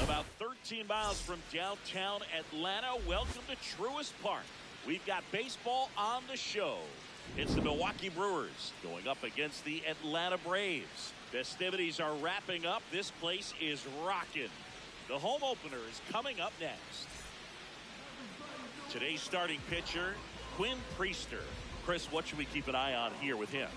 About 13 miles from downtown Atlanta, welcome to Truist Park. We've got baseball on the show. It's the Milwaukee Brewers going up against the Atlanta Braves. Festivities are wrapping up. This place is rocking. The home opener is coming up next. Today's starting pitcher, Quinn Priester. Chris, what should we keep an eye on here with him?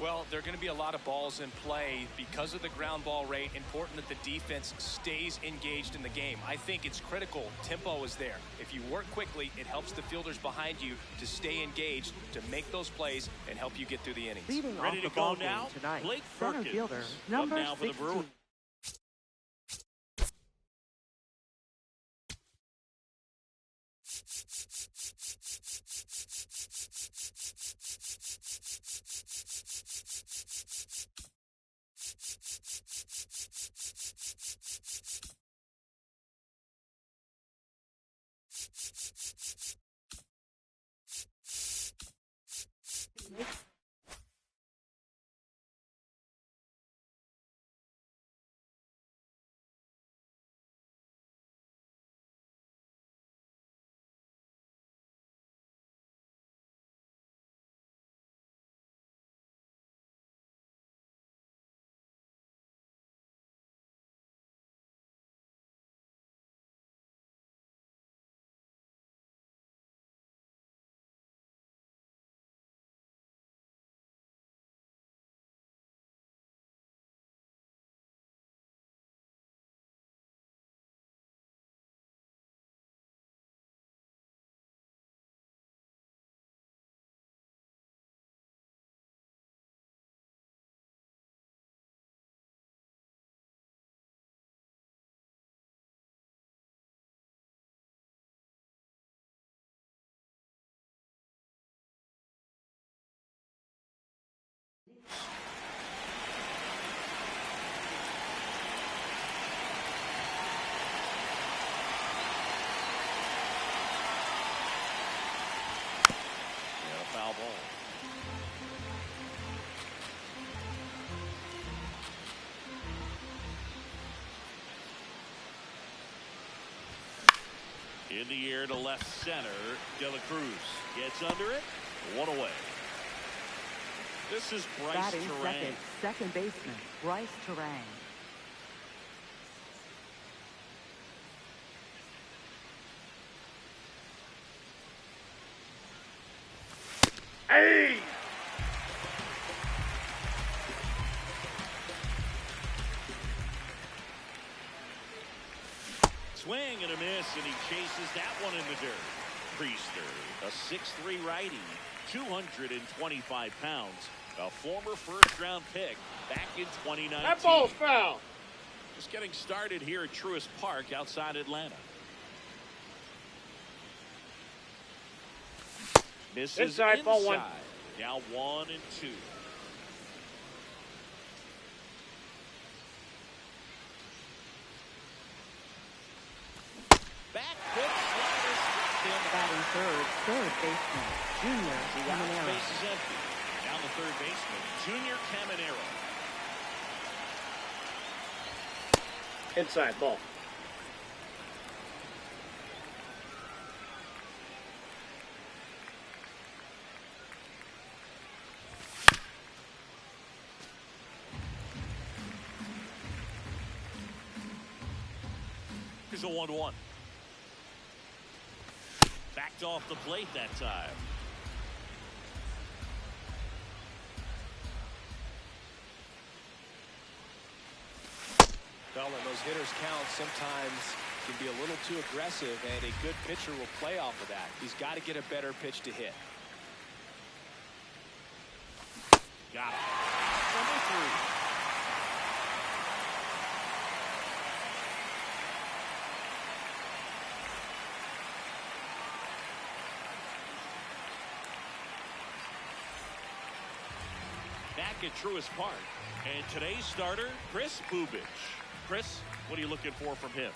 Well, there are going to be a lot of balls in play because of the ground ball rate. Important that the defense stays engaged in the game. I think it's critical. Tempo is there. If you work quickly, it helps the fielders behind you to stay engaged, to make those plays, and help you get through the innings. Leading Ready off to the go ball now? game tonight, Blake center Perkins. fielder, Up number now for the 16. Brewers. And a foul ball. In the air to left center. De La Cruz gets under it. One away. This is Bryce Batting Terang. second baseman, Bryce Terang. Hey! Swing and a miss, and he chases that one in the dirt. Priester, a 6'3" righty, 225 pounds, a former first-round pick back in 2019. That ball's foul. Just getting started here at Truist Park outside Atlanta. Misses Inside, ball one. Now 1-2. Back foot slider struck him. Batting third baseman, Junior The Caminero. base is empty. Down the third baseman, Junior Caminero. Inside, ball. Here's a 1-1. Backed off the plate that time. Well, when those hitters count, sometimes can be a little too aggressive, and a good pitcher will play off of that. He's got to get a better pitch to hit. Got it. Number 3. Back at Truist Park, and today's starter, Chris Bubich. Chris, what are you looking for from him?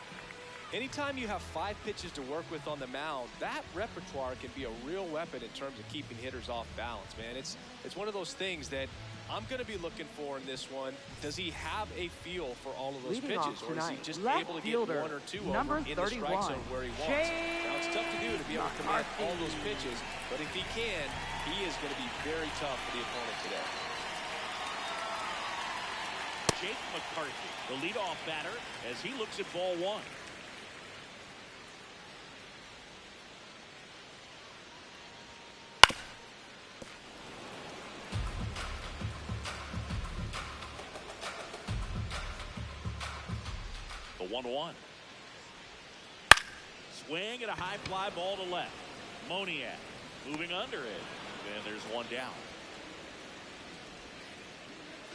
Anytime you have 5 pitches to work with on the mound, that repertoire can be a real weapon in terms of keeping hitters off balance, man. It's one of those things that I'm going to be looking for in this one. Does he have a feel for all of those pitches, or is he just able to get 1 or 2 over in the strike zone where he wants? Now, it's tough to do to be able to command all those pitches, but if he can, he is going to be very tough for the opponent today. Jake McCarthy, the leadoff batter, as he looks at ball 1. The 1-1. Swing and a high fly ball to left. Moniak moving under it. And there's one down.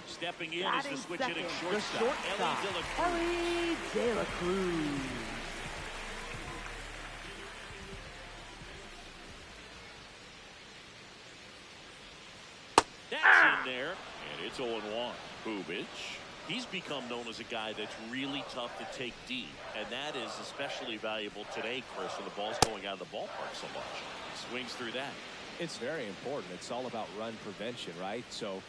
Stepping in is the switch hitting shortstop, Ellie De La Cruz. That's in there, and it's 0-1. Bubich, he's become known as a guy that's really tough to take deep, and that is especially valuable today, Chris, when the ball's going out of the ballpark so much. Swings through that. It's very important. It's all about run prevention, right? So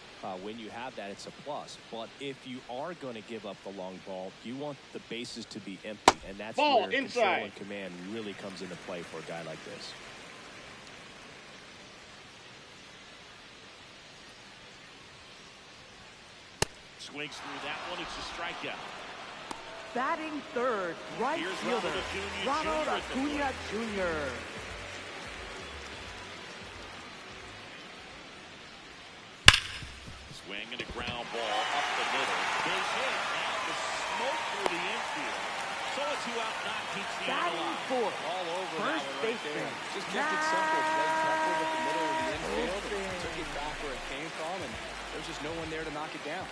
when you have that, it's a plus. But if you are going to give up the long ball, you want the bases to be empty, and that's where control and command really comes into play for a guy like this. Swings through that one. It's a strikeout. Batting third, right fielder, Ronald Acuna Jr. Swing and a ground ball up the middle. Base hit. Now the smoke through the infield. So a 2-out knock keeps the Batting fourth, all over first that one right baseman. there. Just kept it simple. Played temple with the middle of the infield. And took it back where it came from, and there's just no one there to knock it down.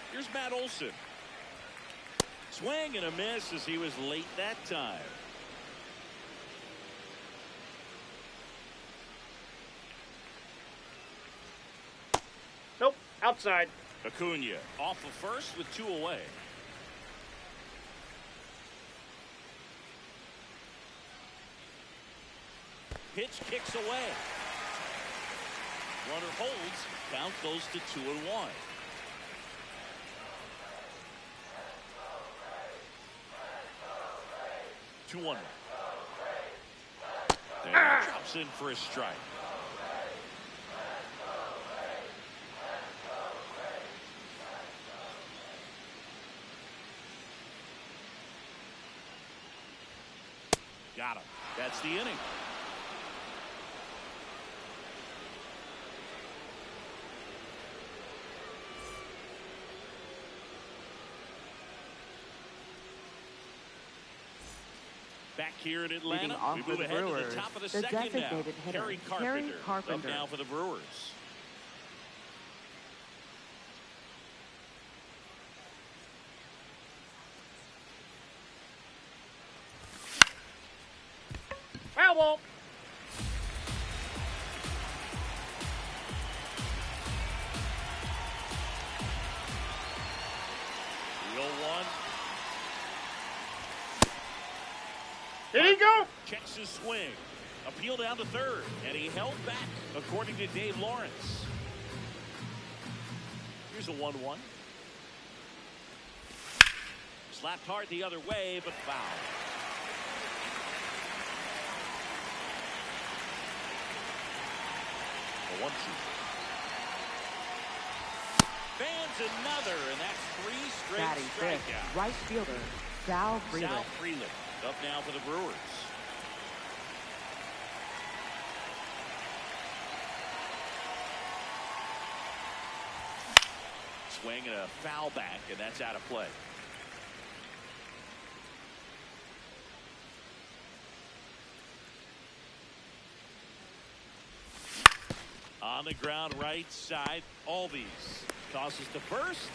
Here's Matt Olson. Swing and a miss as he was late that time. Nope, outside. Acuna off of first with 2 away. Pitch kicks away. Runner holds. Count goes to 2-1. Two-1. Then he drops in for a strike. Got him. That's the inning. Back here in Atlanta, we move ahead to the top of the second now. Kerry Carpenter up now for the Brewers. Foul ball. Did he go? Checks his swing. Appeal down to third. And he held back, according to Dave Lawrence. Here's a 1-1. Slapped hard the other way, but foul. A 1-2. Fans another, and that's 3 straight Batting fifth, strikeouts. right fielder, Sal Freeland. Sal Freeland up now for the Brewers. swing and a foul back, and that's out of play. On the ground, right side, Albies tosses to first.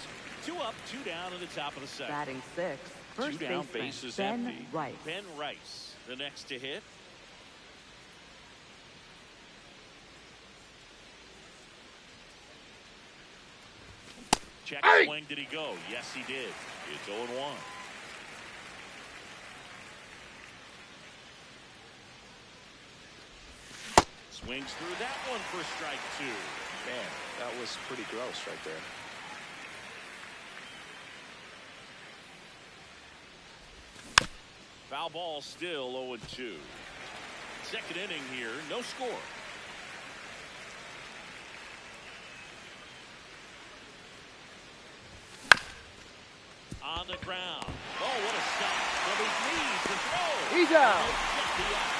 2 up, 2 down in the top of the second. Batting 6th, first 2 down, baseman, base is Ben empty. Rice. Ben Rice, the next to hit. Check swing, did he go? Yes, he did. It's 0-1. Swings through that one for strike 2. Man, that was pretty gross right there. Foul ball, still 0-2. Second inning here, no score. On the ground. Oh, what a stop. From his knees, the throw. He's out. And they get the out.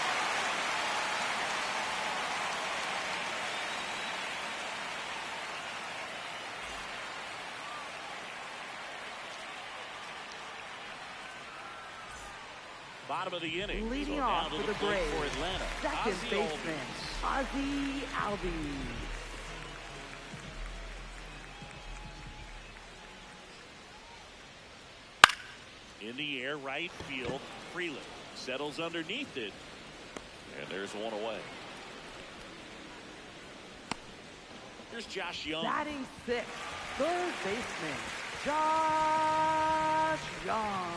Bottom of the inning. Leading So off down to for the plate Braves, for Atlanta. second Ozzie baseman, Ozzie Albies. In the air, right field. Freeland settles underneath it. And there's one away. Here's Josh Young. Batting 6th, third baseman, Josh Young.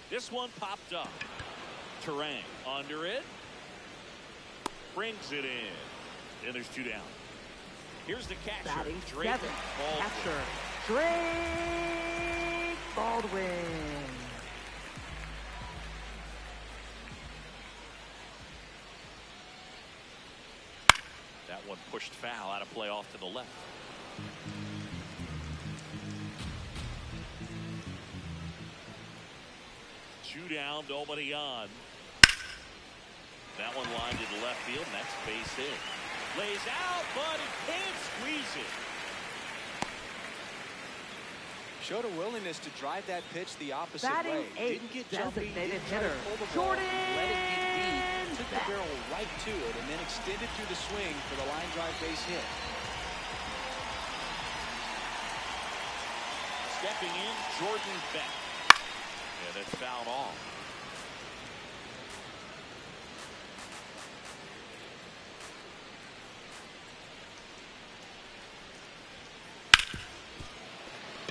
This one popped up. Terang under it. Brings it in. And there's 2 down. Here's the catcher. Batting Drake 7th, Baldwin. catcher, Drake Baldwin. That one pushed foul, out of play off to the left. Two down, nobody on. That one lined to the left field, and that's base hit. Lays out, but he can't squeeze it. Showed a willingness to drive that pitch the opposite Batting way. 8th, Didn't get jumpy, designated didn't try to hitter, pull the ball, Jordan let it get deep, took the Beck. barrel right to it, and then extended through the swing for the line drive base hit. Stepping in, Jordan Beck. And it's fouled off.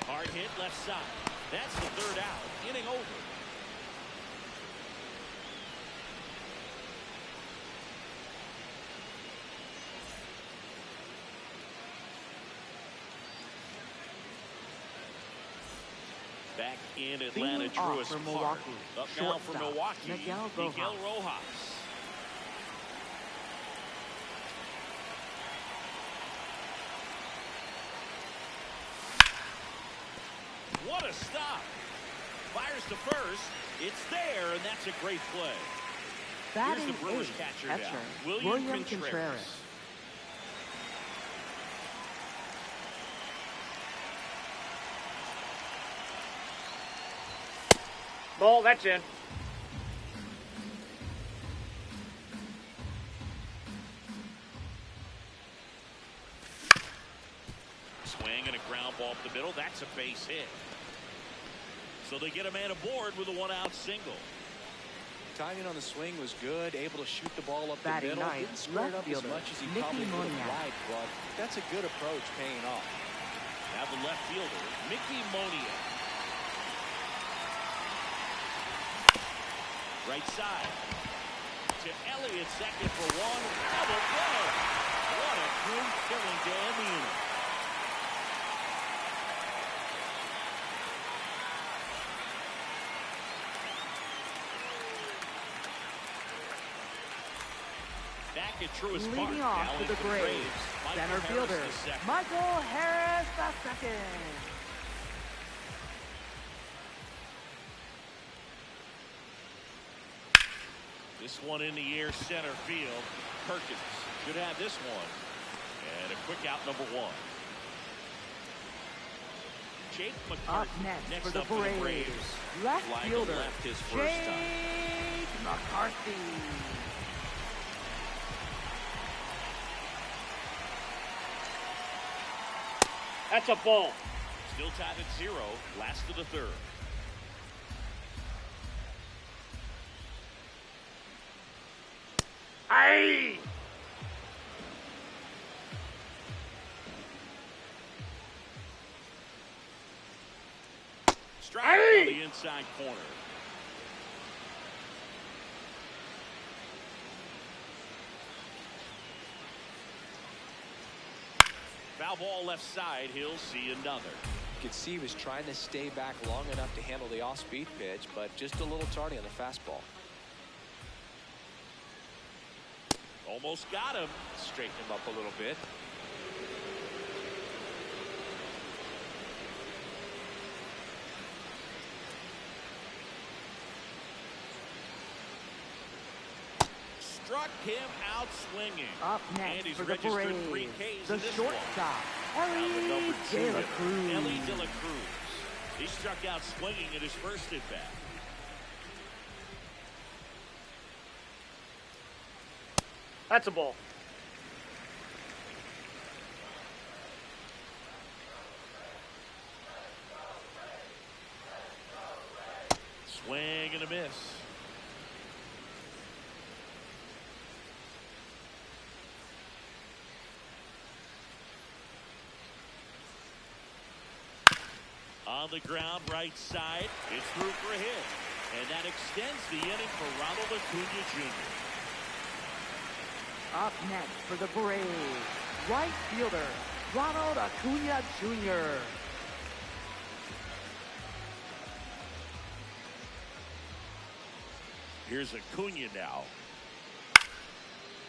Hard hit left side. That's the 3rd out. Inning over. Back in Atlanta, Leading off Truist for Park. Milwaukee, Up now for shortstop, Milwaukee, Miguel Miguel Rojas. Rojas. What a stop. Fires to first. It's there, and that's a great play. Batting Here's the Brewers 8th, catcher now, William Contreras. Ball, that's in. Swing and a ground ball up the middle. That's a base hit. So they get a man aboard with a 1-out single. Timing on the swing was good, able to shoot the ball up Batting the middle. 9th, Didn't square it left up as fielder, much as he Mickey probably would have Moniak. liked, but that's a good approach paying off. Now the left fielder, Mickey Moniak. Right side to Elliott, second for 1. Double play. What a clean killing to end the inning. Back at Truist Park. Leading off now for in the Braves, Michael center Harris fielder, the second. Michael Harris the second. This one in the air, center field. Perkins should have this one. And a quick out, number one. Jake Up McCarthy next for the up for the Braves. Left Flag fielder, left his first time. Jake McCarthy. That's a ball. Still tied at 0. Last of the third. Aye! Strike on the inside corner. Foul ball left side. He'll see another. You could see he was trying to stay back long enough to handle the off-speed pitch, but just a little tardy on the fastball. Almost got him. Straighten him up a little bit. Struck him out swinging. Up And next he's for the registered 3 Braves, Ks the in this shortstop, one. Down to Ellie number 2 De La hitter, Cruz. Ellie De La Cruz. He struck out swinging in his first at bat. That's a ball. Swing and a miss. On the ground, right side. It's through for a hit. And that extends the inning for Ronald Acuna Jr. Up next for the Braves, right fielder, Ronald Acuna Jr. Here's Acuna now.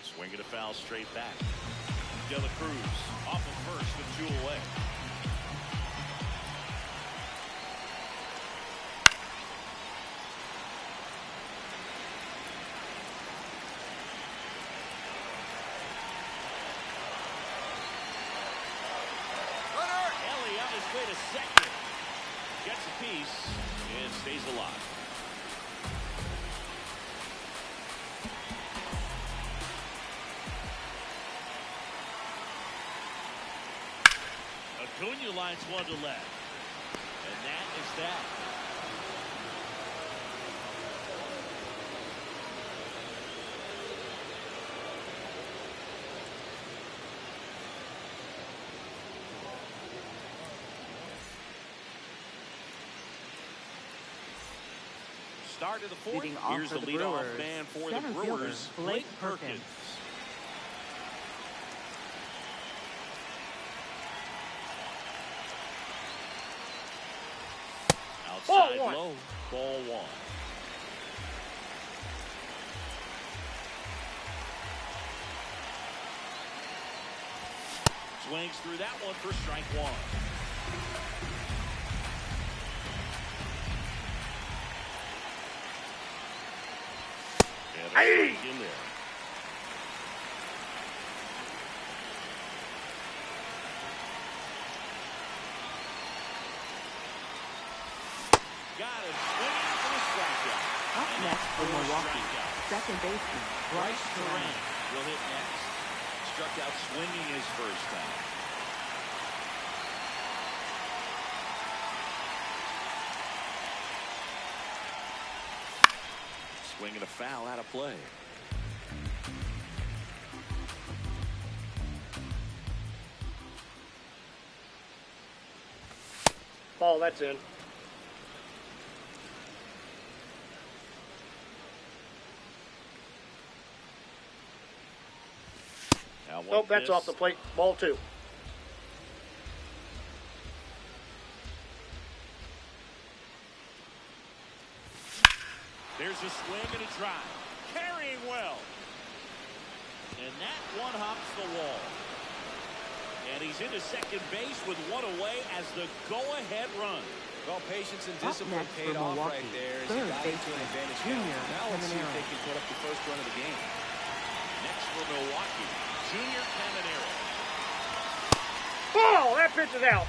Swinging a foul straight back. De La Cruz off of first with 2 away. Ellie on his way to second. Gets a piece and stays alive. Acuna lines one to left. And that is that. Start of the fourth. Leading off Here's for the the leadoff Brewers, man for center the fielder, Brewers, Blake Blake Perkins. Perkins. Outside Ball one. low, ball one. Swings through that one for strike one. And a strike in there. Got him swinging for the strikeout. Up And next for four Milwaukee, strikeouts. second baseman, Bryce Bryce Duran Duran. will hit next. Struck out swinging his first time. Swinging a foul out of play. Ball, that's in. Now one Nope, that's miss. off the plate. Ball 2. There's a swing and a drive. Carrying well. And that one hops the wall. And he's into second base with one away as the go-ahead run. Well, patience and Up discipline next paid for off Milwaukee, right there as he third got into an baseman, advantage Junior count. Now let's see if Caminero. they can put up the first run of the game. Next for Milwaukee, Junior Caminero. Oh, that pitch is out.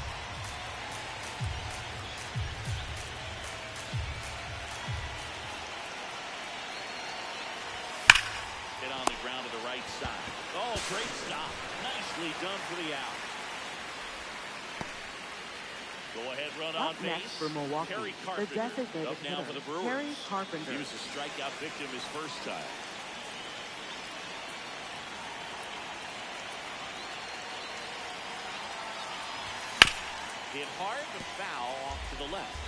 Hit on the ground to the right side. Oh, great stop. Nicely done for the out. Go ahead run on Up base. next for Milwaukee, Terry the Carpenter. designated Up now for hitter, the Brewers. Terry Carpenter. He was a strikeout victim his first time. Hit hard, but foul off to the left.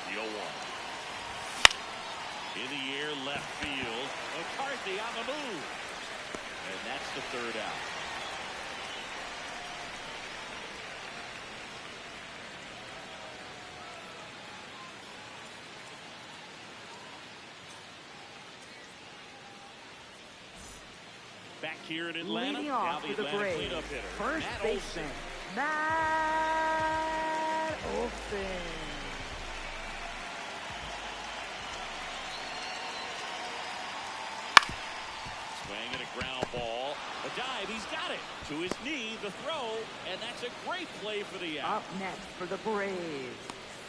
The 0-1. In the air, left field. McCarthy on the move. And that's the third out. Back here in Atlanta, Leading now off the for the Atlanta Braves, cleanup hitter, first Matt baseman, Olson. Matt Olson. Swing and a ground ball. A dive, he's got it. To his knee, the throw, and that's a great play for the out. Up next for the Braves,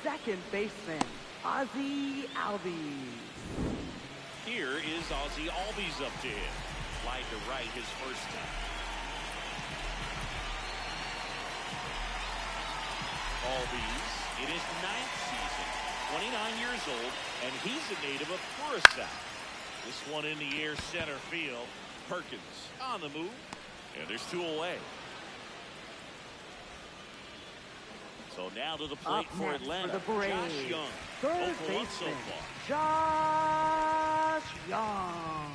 second baseman, Ozzie Albies. Here is Ozzie Albies up to him. Slide to right his first time. Albies in his 9th season, 29 years old, and he's a native of Curacao. This one in the air, center field. Perkins on the move, and there's 2 away. So now to the plate Up for next Atlanta, for the Braves, Josh Young. third 0 for 1 so baseman, far. Josh Young.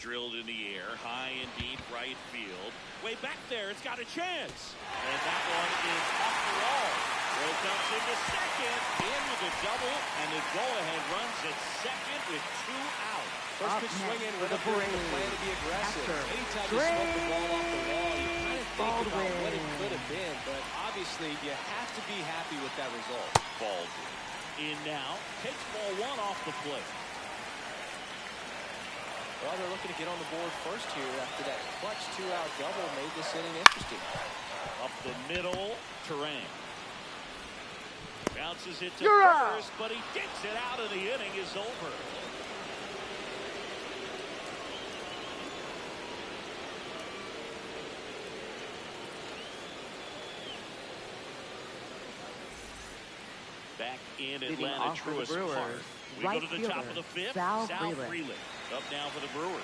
Drilled in the air, high and deep right field. Way back there, it's got a chance. And that one is off the wall. Will dumps into second, in with a double, and the go-ahead runs at second with 2 out. First Up pitch next swing in for with the a plan Braves, to be aggressive. catcher, Anytime you smoke the ball off the wall, you kind of think about what it Baldwin. could have been, but obviously you have to be happy with that result. Baldwin in now, takes ball 1 off the plate. Well, they're looking to get on the board first here after that clutch 2-out double made this inning interesting. Up the middle, Terrain. Bounces it to You're out. first, but he digs it out, and the inning is over. Back in Leading Atlanta, off for the Truist Brewers, Park. We right go to the top of fielder, the 5th. Sal Sal Frelick. Frelick up now for the Brewers.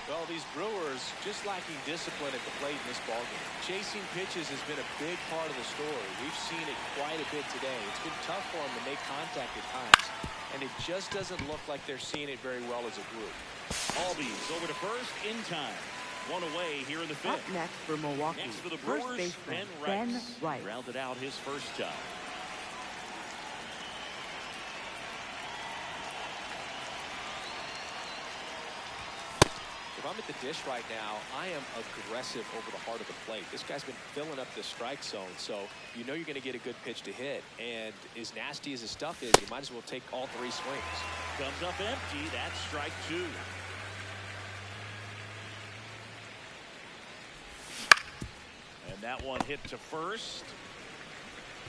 Well, these Brewers just lacking discipline at the plate in this ballgame. Chasing pitches has been a big part of the story. We've seen it quite a bit today. It's been tough for them to make contact at times, and it just doesn't look like they're seeing it very well as a group. Albies over to first in time. 1 away here in the 5th. Up next for Milwaukee, Next for the first Brewers, baseman, Ben Ben Rice. Rice. Rounded out his first time. If I'm at the dish right now, I am aggressive over the heart of the plate. This guy's been filling up the strike zone, so you know you're going to get a good pitch to hit. And as nasty as his stuff is, you might as well take all 3 swings. Comes up empty. That's strike 2. And that one hit to first.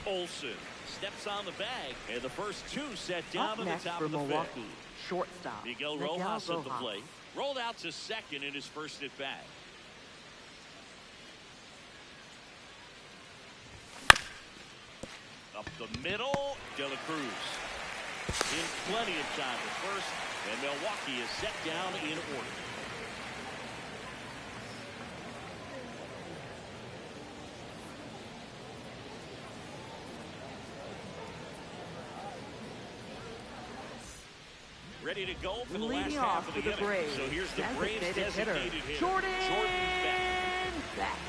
Olson steps on the bag, and the first 2 set down Up to the next top for of the 5th. Milwaukee, shortstop, Miguel Rojas at the plate. Rolled out to second in his first at bat. Up the middle, De La Cruz. In plenty of time at first, and Milwaukee is set down in order. Ready to go for the last Leading half off of for the the inning. Braves, So here's the Braves designated hitter, Jordan Beck. Beck.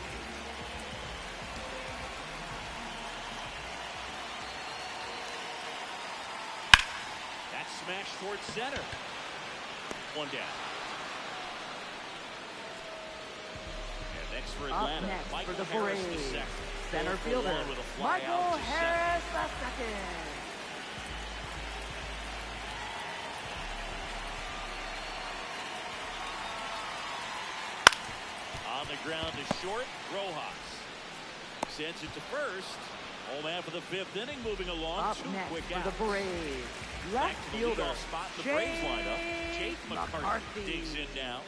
smash towards center. One down. And next for Atlanta, Up next Michael for the Harris Braves, the second. center fielder, With a fly Michael out to center. Harris the second. On the ground to short, Rojas sends it to first. Home after the fifth inning, moving along. Up Two next quick for outs. the Braves, Back left to the fielder, leadoff spot in the Braves lineup. Jake McCarthy digs in now.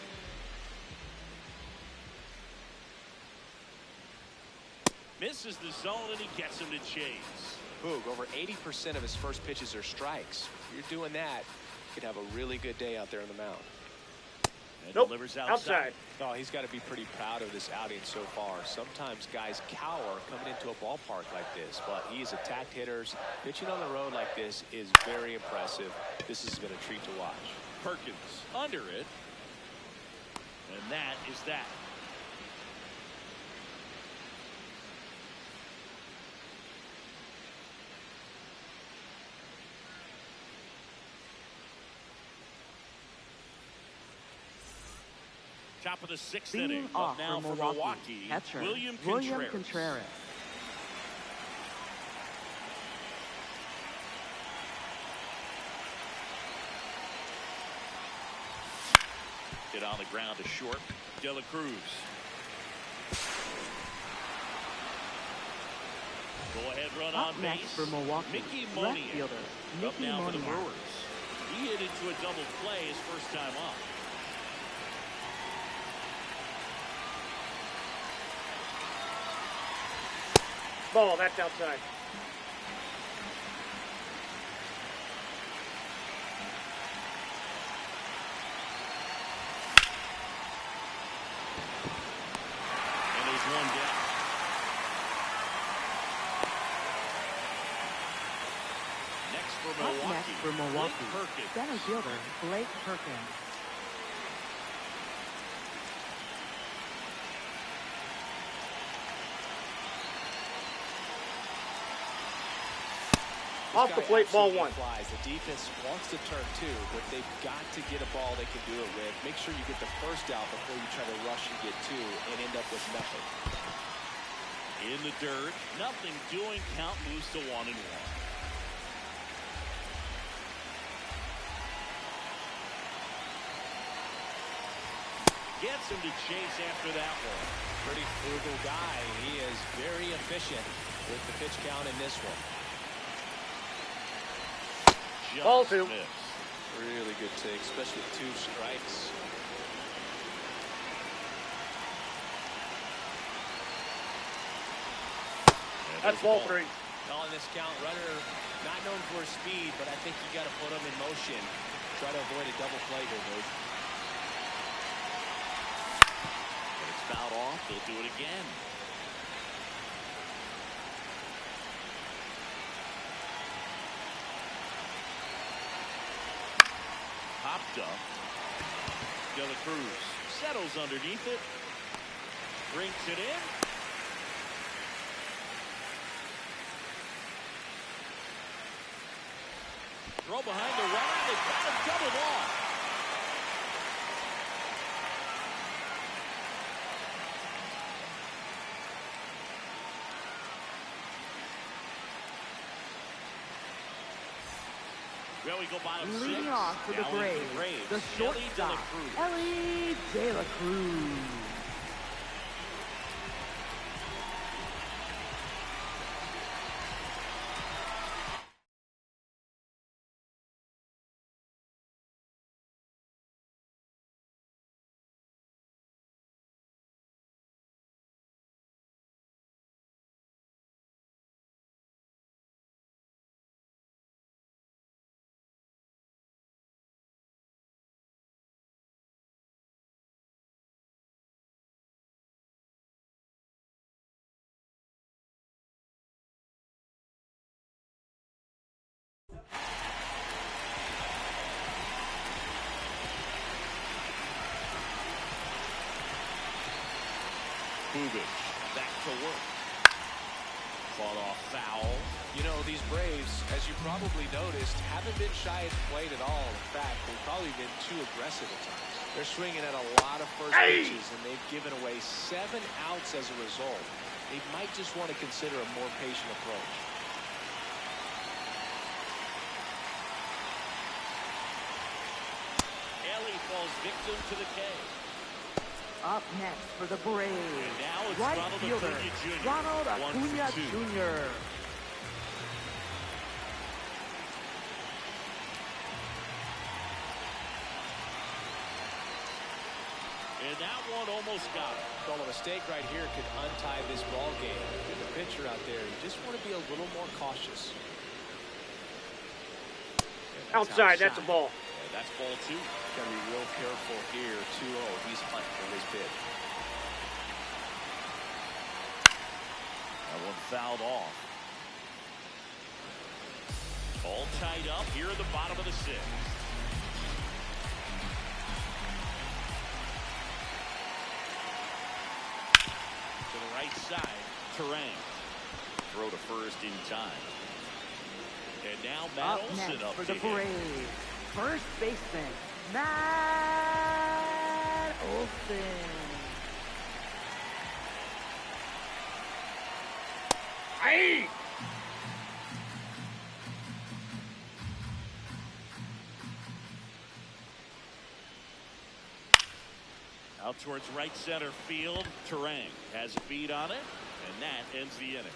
Misses the zone and he gets him to chase. Boog, over 80% of his first pitches are strikes. If you're doing that, you could have a really good day out there on the mound. And Nope, delivers outside. Oh, he's got to be pretty proud of this outing so far. Sometimes guys cower coming into a ballpark like this, but he's attacked hitters. Pitching on the road like this is very impressive. This has been a treat to watch. Perkins under it. And that is that. Top of the sixth inning. Leading Up off now for for Milwaukee, catcher William Contreras. Hit on the ground to short. De La Cruz. Go ahead run Up on next base. for Milwaukee, Mickey left Moniak. fielder Up Mickey now for the Moniak. Brewers. He hit into a double play his first time up. Ball, that's outside. And there's one down. Next for Up Milwaukee. next for Milwaukee, Blake Perkins. center fielder Blake Perkins. Off the plate, ball one. Flies. The defense wants to turn two, but they've got to get a ball they can do it with. Make sure you get the first out before you try to rush and get two and end up with nothing. In the dirt, nothing doing. Count moves to 1-1. Gets him to chase after that one. Pretty frugal guy. He is very efficient with the pitch count in this one. Just Ball two. missed. Really good take, especially with 2 strikes. And That's there's ball the 3. Calling this count, runner not known for his speed, but I think you got to put him in motion. Try to avoid a double play here, dude. But it's fouled off. They'll do it again. Popped up. De La Cruz settles underneath it. Brings it in. Throw behind the runner. They got him doubled off. Well, we go bottom Leading 6. off for the Now into Braves, the Ellie De shortstop La Cruz. Ellie De La Cruz. Bubic back to work. Fought off foul. You know, these Braves, as you probably noticed, haven't been shy at the plate at all. In fact, they've probably been too aggressive at times. They're swinging at a lot of first pitches, and they've given away 7 outs as a result. They might just want to consider a more patient approach. Ellie falls victim to the K. Up next for the Braves, And now it's right Ronald fielder, Acuna Jr. Ronald 1 Acuna for 2. Jr. And that one almost got him. Well, a mistake right here could untie this ball game. With the pitcher out there, you just want to be a little more cautious. Outside, that's a ball. And that's ball 2. Got to be real careful here. 2-0. He's hunting for his pitch. That one fouled off. All tied up here in the bottom of the 6th. To the right side, Terang. Throw to first in time. And now Matt Up Olson next up for to the hit. Braves, first baseman, Matt Olson. Hey! Out towards right center field, Terang has a beat on it, and that ends the inning.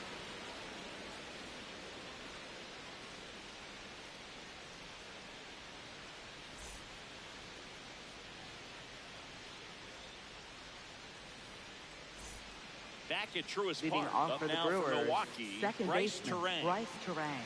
Back at Truist Leading Park, off up for the now for Brewers, Milwaukee, second Bryce baseman, Terang. Bryce Terang.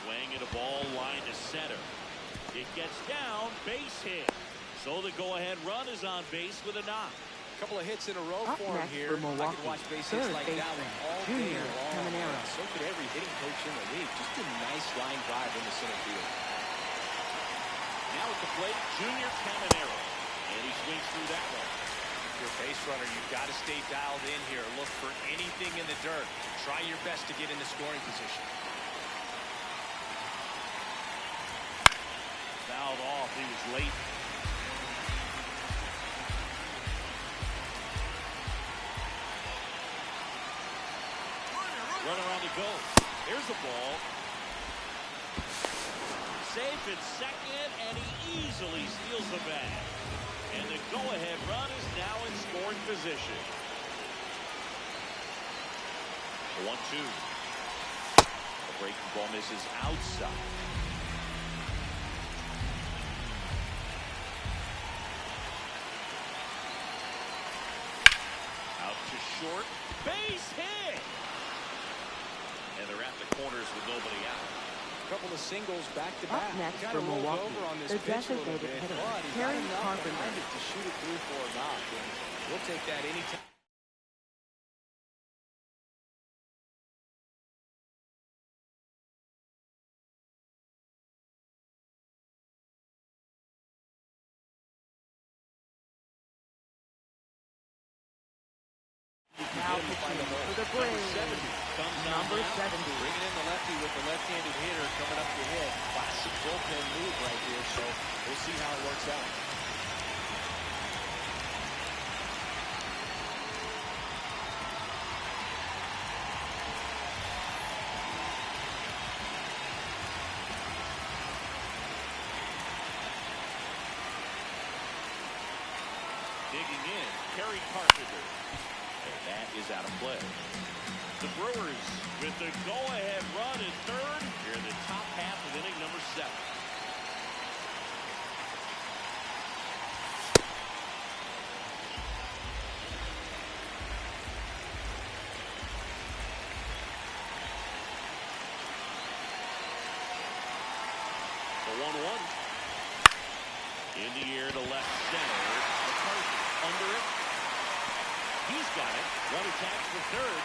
Swing and a ball line to center. It gets down, base hit. So the go-ahead run is on base with a knock. A couple of hits in a row Up for him next here. for I Milwaukee, could watch base hits third like that baseman, one all day Junior long. Caminero. So could every hitting coach in the league. Just a nice line drive into center field. Now at the plate, Junior Caminero. And he swings through that one. If you're a base runner, you've got to stay dialed in here. Look for anything in the dirt. Try your best to get into scoring position. Fouled off. He was late. Runner on the go. There's a ball. Safe at second, and he easily steals the bag. And the go-ahead run is now in scoring position. 1-2. The breaking ball misses outside. Out to short. Base hit! And they're at the corners with nobody out. A couple of singles back to Up back. next Got for a rolled Milwaukee, over on this the pitch a little designated bit, hitter, but he's got Terry enough Carpenter. behind it to shoot it through for a knock, and we'll take that anytime. Now pitching for the Braves, number 70. Bringing in the lefty with the left-handed hitter coming up to hit. Classic bullpen move right here, so we'll see how it works out. Digging in, Terry Carpenter. And that is out of play. The Brewers with the go-ahead run in third here in the top half of inning number 7. The 1-1. In the air to left center. McCarthy under it. He's got it. Runner tags for third.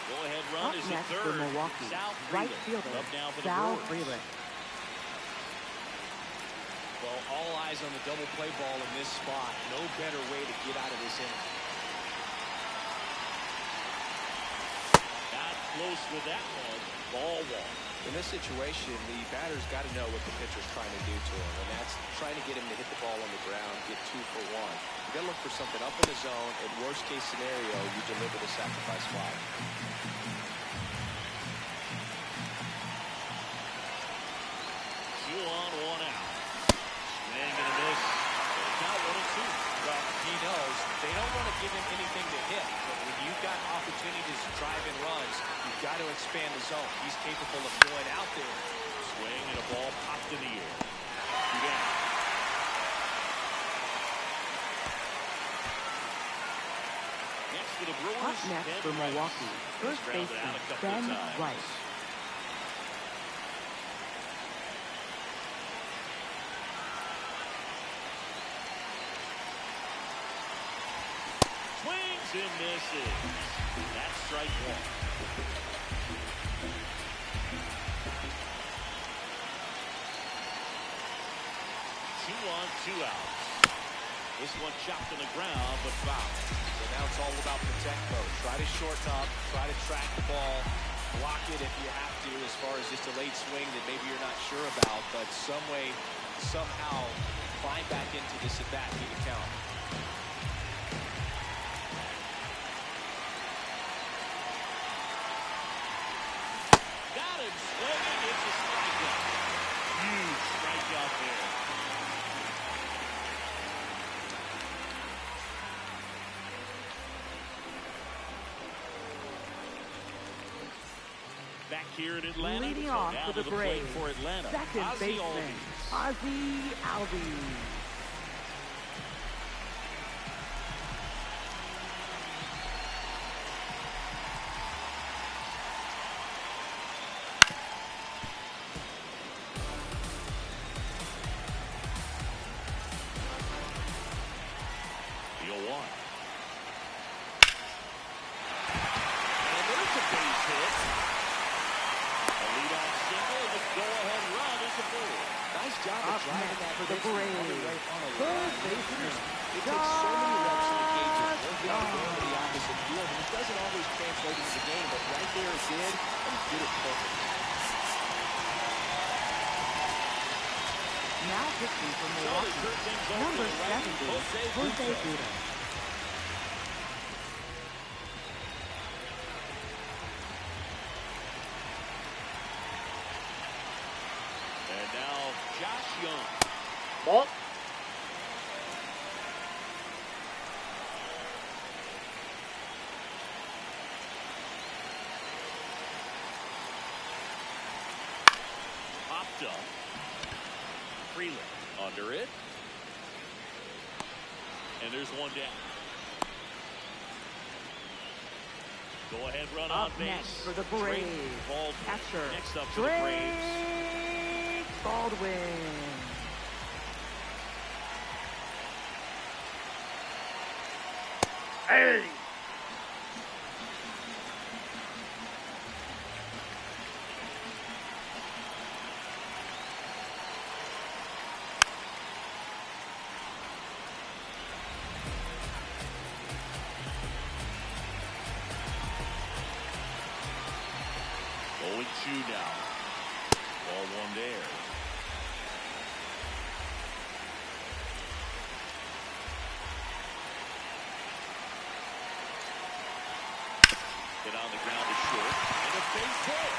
Go-ahead run Up is next at for third. Milwaukee, Sal right Freeland fielder, up now for the Sal Brewers. Freeland. Well, all eyes on the double play ball in this spot. No better way to get out of this inning. Got close with that one. Ball one. In this situation, the batter's got to know what the pitcher's trying to do to him, and that's trying to get him to hit the ball on the ground, get 2 for 1. You got to look for something up in the zone. In worst case scenario, you deliver the sacrifice fly. 2 on, 1 out. Swing and a miss. Now 1-2. Well, he knows they don't want to give him anything to hit, but when you've got opportunities to drive in runs, you've got to expand the zone. He's capable of going out there. Swing and a ball popped in the air. 2 down. Next for the Brewers. Up next Ben for Rice. Milwaukee, first Grounded baseman, out a couple Ben of times. Rice. Swings and misses. That's strike 1. Two on, 2 outs. This one chopped on the ground, but foul. So now it's all about protect mode. Try to shorten up, try to track the ball, block it if you have to as far as just a late swing that maybe you're not sure about, but some way, somehow find back into this at bat, need a count. Got him swinging. It's a strikeout. Huge strikeout there. Back here in Atlanta. Leading So off now for to the plate Braves, for Atlanta. second Ozzie baseman, Albies. Ozzie Albies. The 0-1. And there's a base hit. A leadoff single, and the go-ahead run is aboard. Nice job of Up driving next that for the pitch with Braves, runner right on a third line. baseman, It takes so many reps in the game to work out Josh going to the opposite field, and it doesn't always translate into the game, but right there it did, and he did it perfect. Now pitching for So they Milwaukee, turn things over number to the righty, 70, Jose Jose Guzman. Guzman. And now Josh Young. Ball. Popped up. Freeland under it. And there's one down. Go ahead, run on Up base. next for the Drake Braves, Baldwin. catcher, Next up for the Braves. Drake Baldwin. Hey. Going 2 now. Ball 1 there. Hit on the ground to short. And a base hit.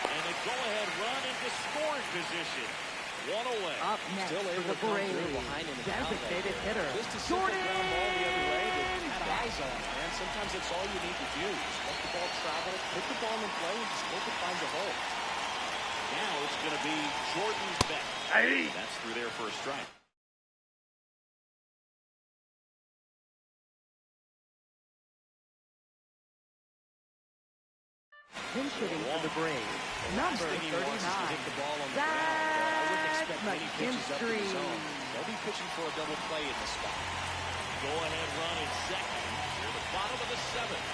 And a go-ahead run into scoring position. 1 away. Up next Still for able the to come through Braves, behind him and out that designated there. hitter, Just a simple Jordan ground ball the other way that had Beck. eyes on it, man. Sometimes that's all you need to do. Just let the ball travel, put the ball in play, and just hope it finds a hole. Now it's going to be Jordan Beck. Hey. That's through there for a strike. Pinch hitting for the Braves, number Last thing he wants is to 39, hit the ball on the ground, but I wouldn't expect many pitches up in the zone. They'll be pitching for a double play in this spot. Go-ahead run in second. Near the bottom of the seventh.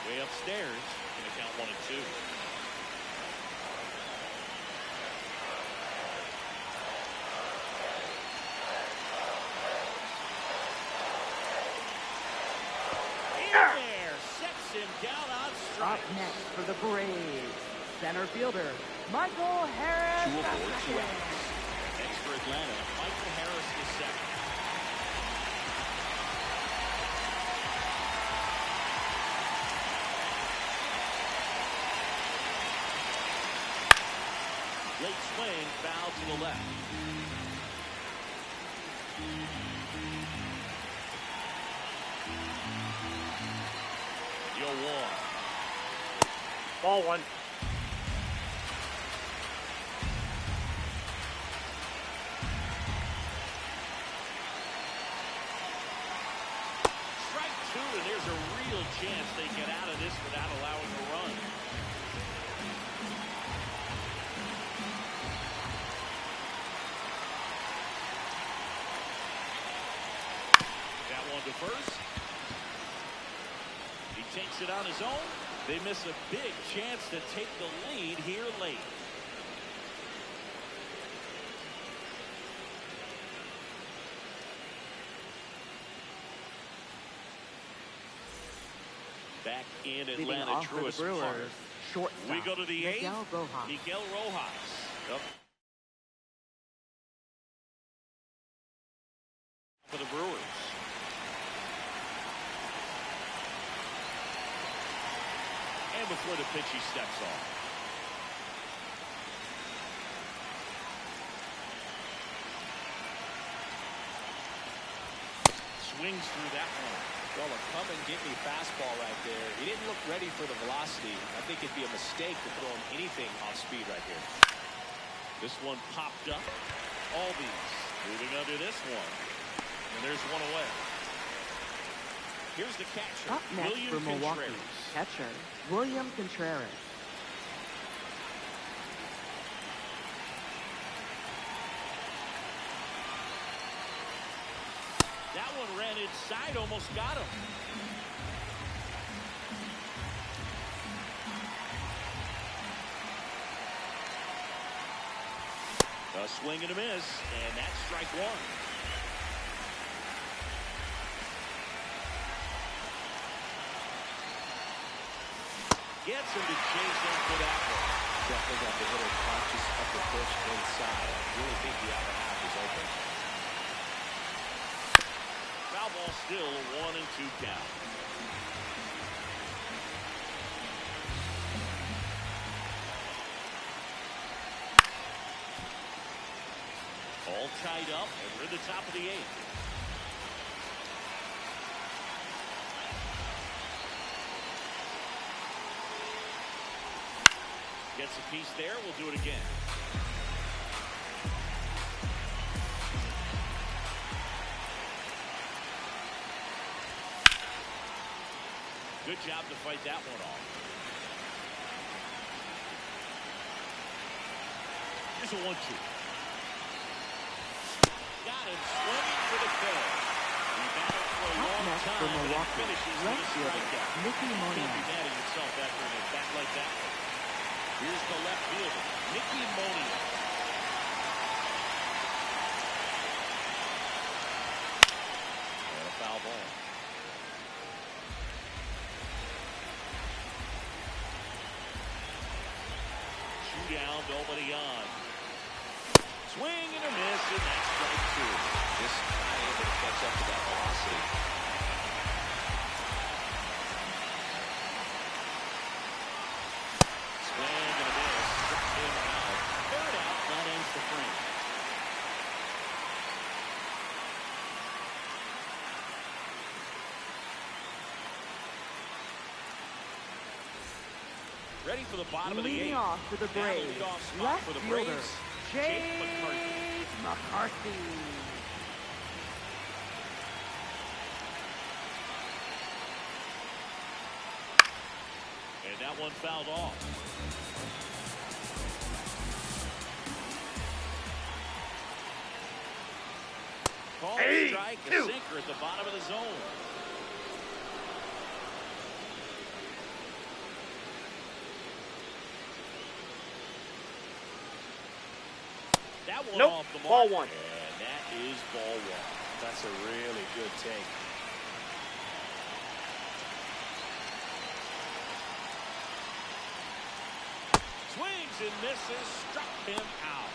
Way upstairs. Going to count 1 and 2. Him down on strike. Up next for the Braves, center fielder Michael Harris. 2 aboard, 2 outs. Next for Atlanta, Michael Harris is second. Late swing, foul to the left. Ball 1. Strike 2, and there's a real chance they get out of this without allowing a run. That one to first. He takes it on his own. They miss a big chance to take the lead here late. Back in Atlanta, Truist Park. Shortstop, We go to the 8th. Miguel Rojas. Miguel Rojas. Up for the Brewers. And before the pitch, he steps off. Swings through that one. Well, a come-and-get-me fastball right there. He didn't look ready for the velocity. I think it'd be a mistake to throw him anything off speed right here. This one popped up. Albies moving under this one. And there's one away. Here's the catcher, Up next William for Milwaukee, Contreras. catcher William Contreras. That one ran inside, almost got him. A swing and a miss, and that's strike 1. Gets him to chase in for that one. Definitely got the hitter conscious of the pitch inside. I really think the outer half is open. Foul ball still, a 1 and 2 count. All tied up, and we're at the top of the 8th. Gets a piece there. We'll do it again. Good job to fight that one off. Here's a 1-2. Got him swinging for the kill. He battled for a long Next time, for but he Milwaukee, finishes with left a fielder strikeout. Mickey Can't be Moniak. mad at yourself after an at bat like that. Here's the left fielder, Mickey Moniak. And a foul ball. Two down, nobody on. Swing and a miss, and that's strike 2. Just not able to catch up to that velocity. Swing and a miss, struck him out. Third out, that ends the frame. Ready for the bottom of the Leading 8th. off to the Now Braves, leading off spot left for the fielder, Braves, Chase McCarthy. McCarthy. And that one fouled off. Call a strike, a sinker at the bottom of the zone. That one off the mark. Ball one. And that is ball one. That's a really good take. Swings and misses, struck him out.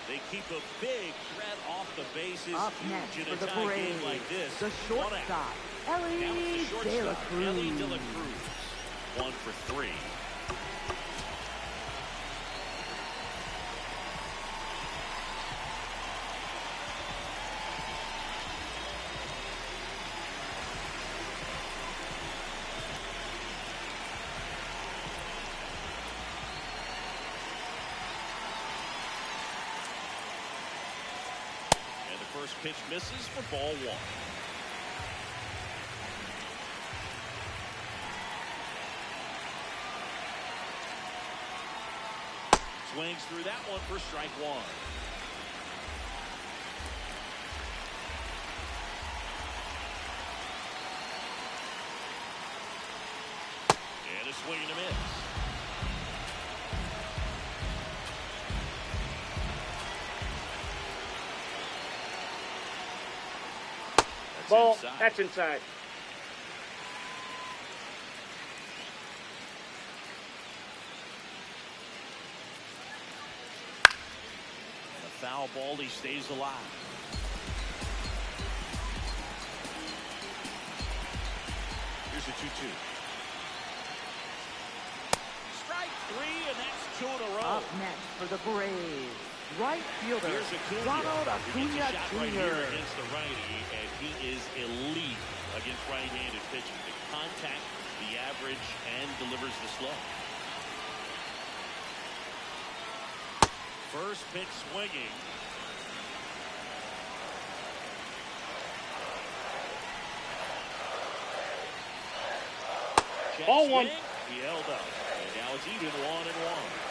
They keep a big threat off the bases. Up Huge next in for a the tie Braves, game like this. the shortstop, Now it's Ellie the De La shortstop, Ellie De La Cruz. Cruz. 1 for 3. First pitch misses for ball one. Swings through that one for strike one. And a swing and a miss. Ball. Inside. That's inside. And a foul ball, he stays alive. Here's a 2-2. Strike 3, and that's 2 in a row. Up next for the Braves, right fielder, Here's Acuna. Ronald He gets Acuna a shot right here Jr. against the righty, and he is elite against right-handed pitching. The contact, the average, and delivers the slow. First pitch swinging. Check Ball swing. one. He held up, and now it's even 1-1.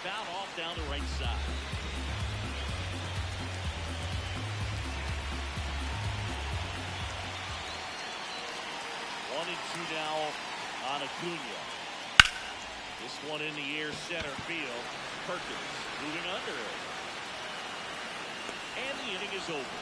Foul off down the right side. One and two now on Acuna. This one in the air, center field. Perkins moving under it. And the inning is over.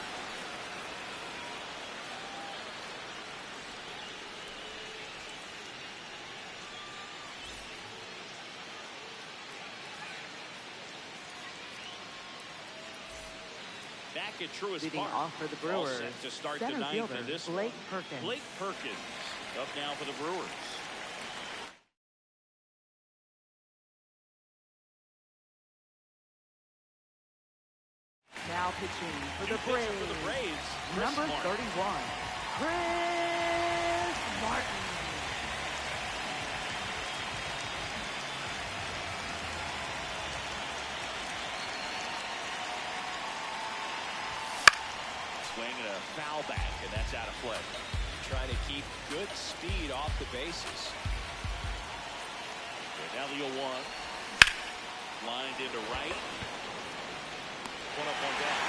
Back at Truist Leading Park. off for the All Brewers, set to start the center ninth fielder, in this Blake one. Perkins. Blake Perkins up now for the Brewers. Now pitching for the New pitcher for the Braves, Braves, Chris number Martin. 31, Chris Martin. Swing and a foul back, and that's out of play. Trying to keep good speed off the bases. And now the 0-1. Lined into right. One up, one down.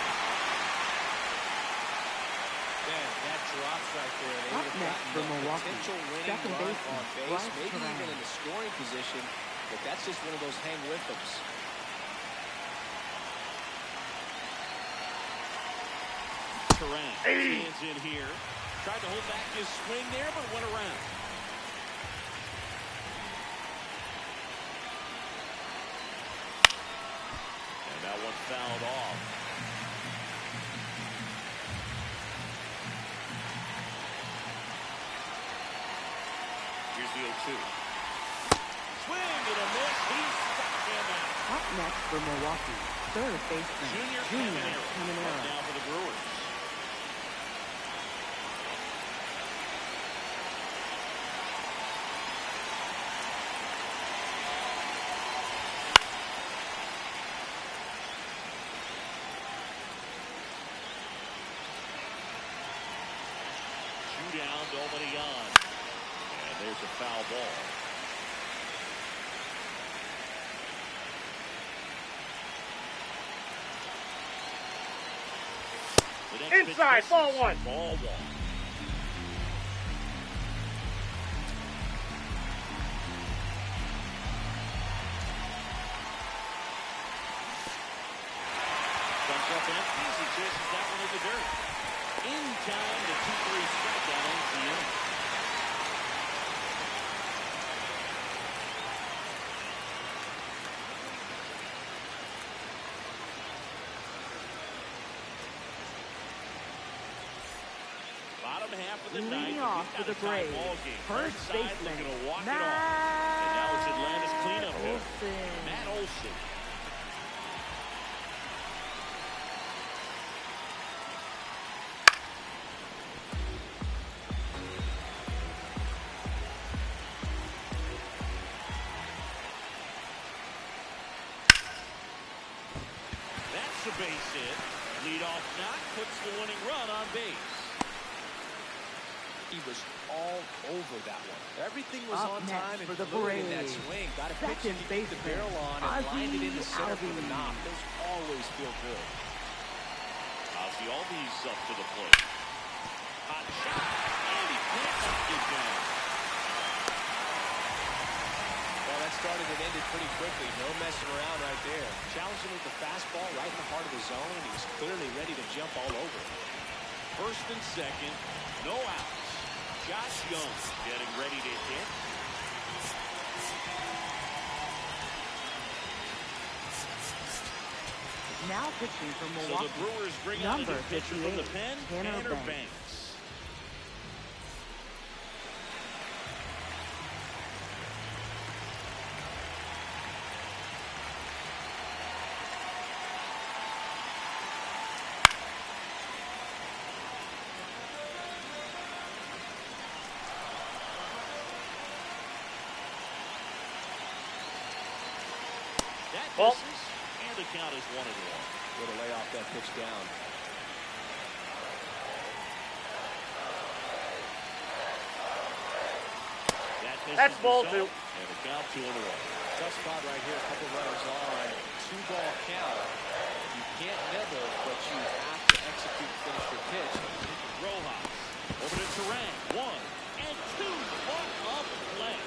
Man, that drops right there. They Up would have next gotten for the Milwaukee, potential winning second run baseman, on base, Bryce maybe even Terang. in the scoring position, but that's just one of those hang with thems. Terang stands in here. Tried to hold back his swing there, but went around. And that one fouled off. Here's the 0-2. Swing and a miss. He struck him out. Up next for Milwaukee, third baseman, Junior Caminero. Caminero. Now for the Brewers. down, nobody on. And there's a foul ball. Inside, ball one. Ball one. Comes up empty as he chases that one in the dirt. In time, the 2-3 strikeout ends the inning. Bottom half of the ninth. Leading off for the Braves, first baseman, And now it's Atlanta's cleanup hitter, Olsen. Matt Olson. That's a base hit. Leadoff knock puts the winning run on base. He was all over that one. Everything was Up on next time and for the fluid in that Braves, swing. Got a pitch second to keep the barrel on and lined it into center for the Ozzie knock. Those always feel good. Ozzie Albies up to the plate. Hot shot. And he can't knock it down. Well, that started and ended pretty quickly. No messing around right there. Challenging with the fastball right in the heart of the zone. He was clearly ready to jump all over. First and second. No outs. Josh Young getting ready to hit. Now pitching from So Milwaukee, the Brewers bring out a number new pitcher from the 58, pen, Tanner Banks. Banks. That Ball. misses, and the count is 1-1. Way to lay off that pitch down. That misses That's the ball zone, two. and the count 2-1. Tough spot right here. A couple runners on. 2-ball count. You can't nibble, but you have to execute the finish your pitch. Rojas over to Turan. 1 and 2. What a play.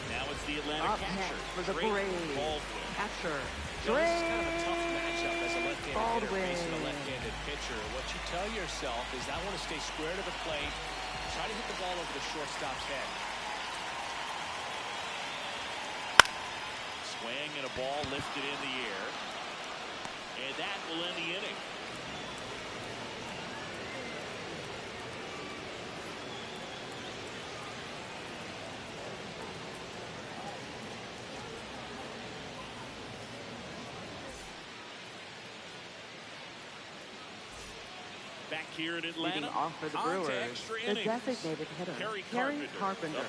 Now it's the Atlanta Up catcher. next for the Drake Braves, Baldwin. catcher, You know, this is kind of a Drake tough matchup as a left-handed hitter Baldwin. facing a left-handed pitcher. What you tell yourself is I want to stay square to the plate, try to hit the ball over the shortstop's head. Swing and a ball lifted in the air. And that will end the inning. Back here in Atlanta, leading off for the on to Brewers, extra the innings. designated hitter, Kerry Kerry Carpenter. Carpenter.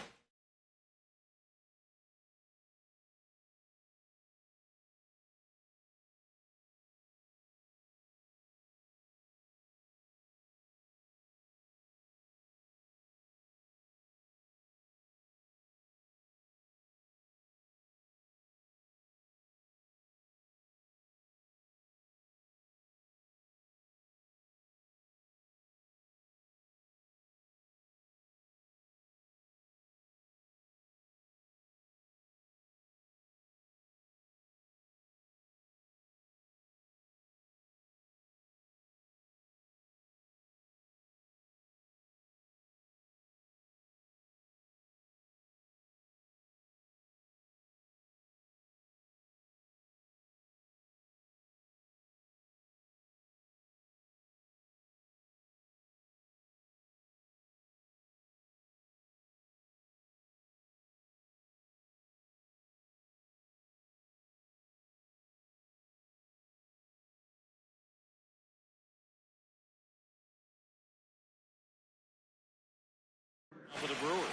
For the Brewers.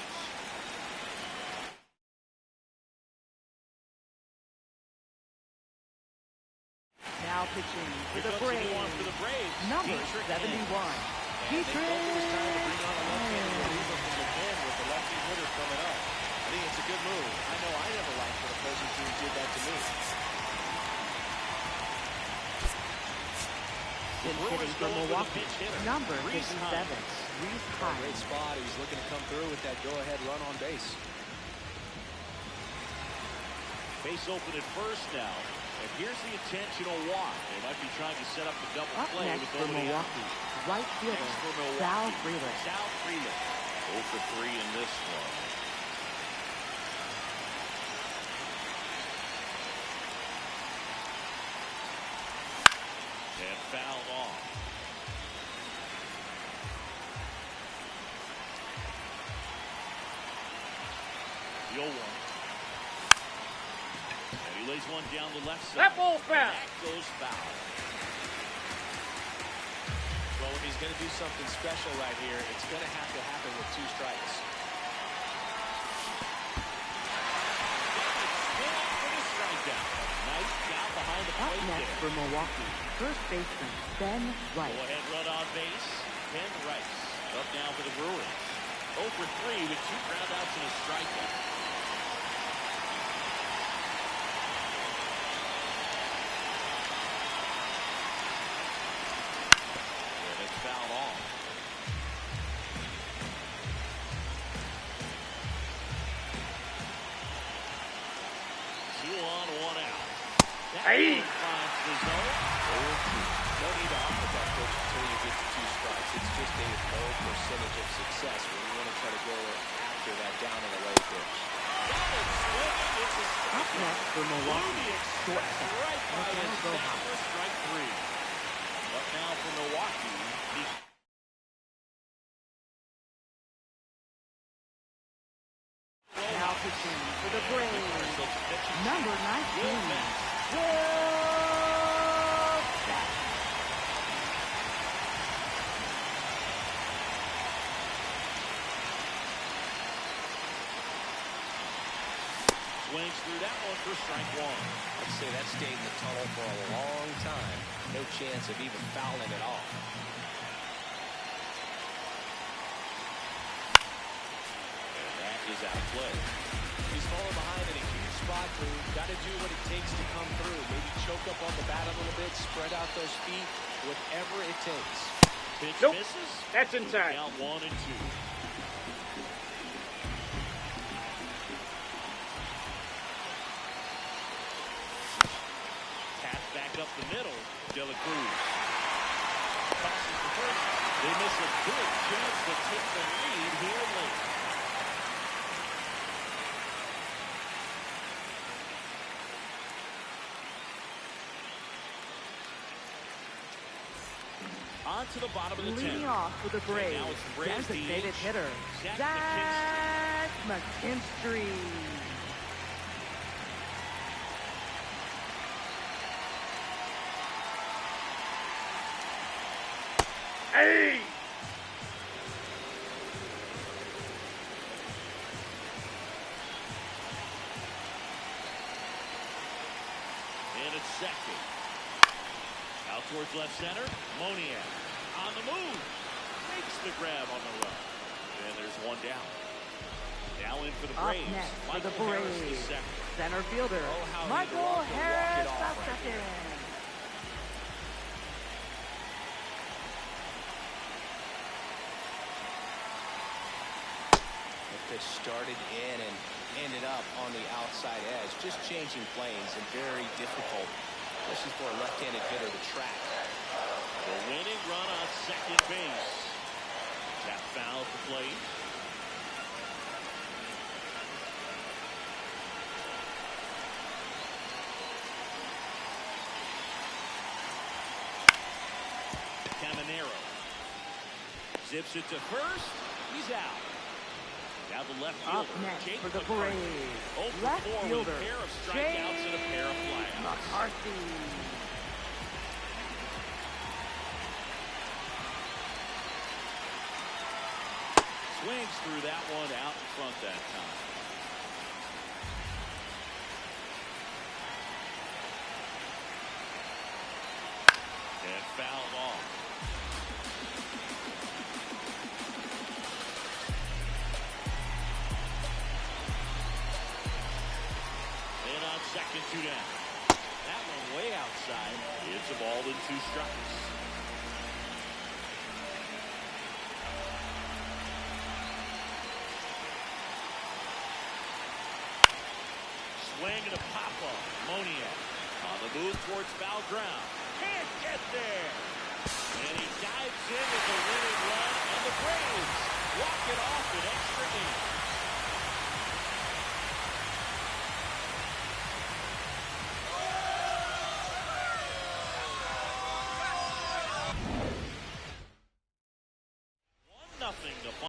Now pitching for Here the comes the new one for Braves, the Braves. number Dietrich 71, Haines. And They felt it was time to bring on a left-handed reliever from the pen with the lefty hitter coming up. I think it's a good move. I know I never liked when opposing teams did that to me. Hitting for Milwaukee, number 57, Reese Hines. Great spot. He was looking to come through with that go-ahead run on base. Base open at first now. And here's the intentional walk. They might be trying to set up the double Up play next with for nobody out. Milwaukee, right fielder, Next for Milwaukee, Sal Freeland. Sal Freeland. 0 for 3 in this one. And fouled off. The 0-1. And he lays one down the left side. That ball's foul. That goes foul. Well, if he's going to do something special right here, it's going to have to happen with 2 strikes. For the strikeout. Nice job behind the Up plate next there. for Milwaukee, first baseman, Ben Rice. Go ahead run on base. Ben Rice up now for the Brewers. 0 for 3 with 2 groundouts and a strikeout. And it's fouled off. Seal on, 1 out. That Hey! one finds the zone. No need to offer that pitch until you get to 2 strikes. It's just a low percentage of success when you want to try to go after that down and away pitch. Up next for Milwaukee, shortstop, Right by his Miguel back Rojas. for strike 3. Up now for Milwaukee. Now pitching for the Braves, number 19, Will Beck. Swings through that one for strike 1. I'd say that stayed in the tunnel for a long time. No chance of even fouling at all. And that is out of play. He's falling behind in a huge spot, Drew. Got to do what it takes to come through. Maybe choke up on the bat a little bit, spread out those feet, whatever it takes. Pitch Nope. misses. That's inside. Count 1 and 2. Pass back up the middle. De La Cruz. Tosses the first. They miss a big chance to take the lead here late. On to the bottom of the 10th. Leading off for the Braves, Now it's the Braves designated DH, hitter, Zach Zach McKinstry. Hey! And it's second. Out towards left center. Moniak on the move. Makes the grab on the run. And there's one down. Now in for the Up Braves. next for Michael the Harris, the Braves, second. center fielder, Oh, how he Michael loved to walk it Harris, off the right second. The pitch started in and ended up on the outside edge. Just changing planes and very difficult, especially for a left-handed hitter to track. The winning run on second base. That foul at the plate. Caminero zips it to first. He's out. Now the left fielder. Up next Jake for the McCarthy. Braves, 0 for left 4 with fielder, a pair of strikeouts and a pair of Jake flyouts. McCarthy. Swings through that one out in front that time. And fouled off. It's a ball and 2 strikes. Swing and a pop-up. Moniak on the move towards foul ground. Can't get there. And he dives in with the winning run, and the Braves walk it off in extra innings.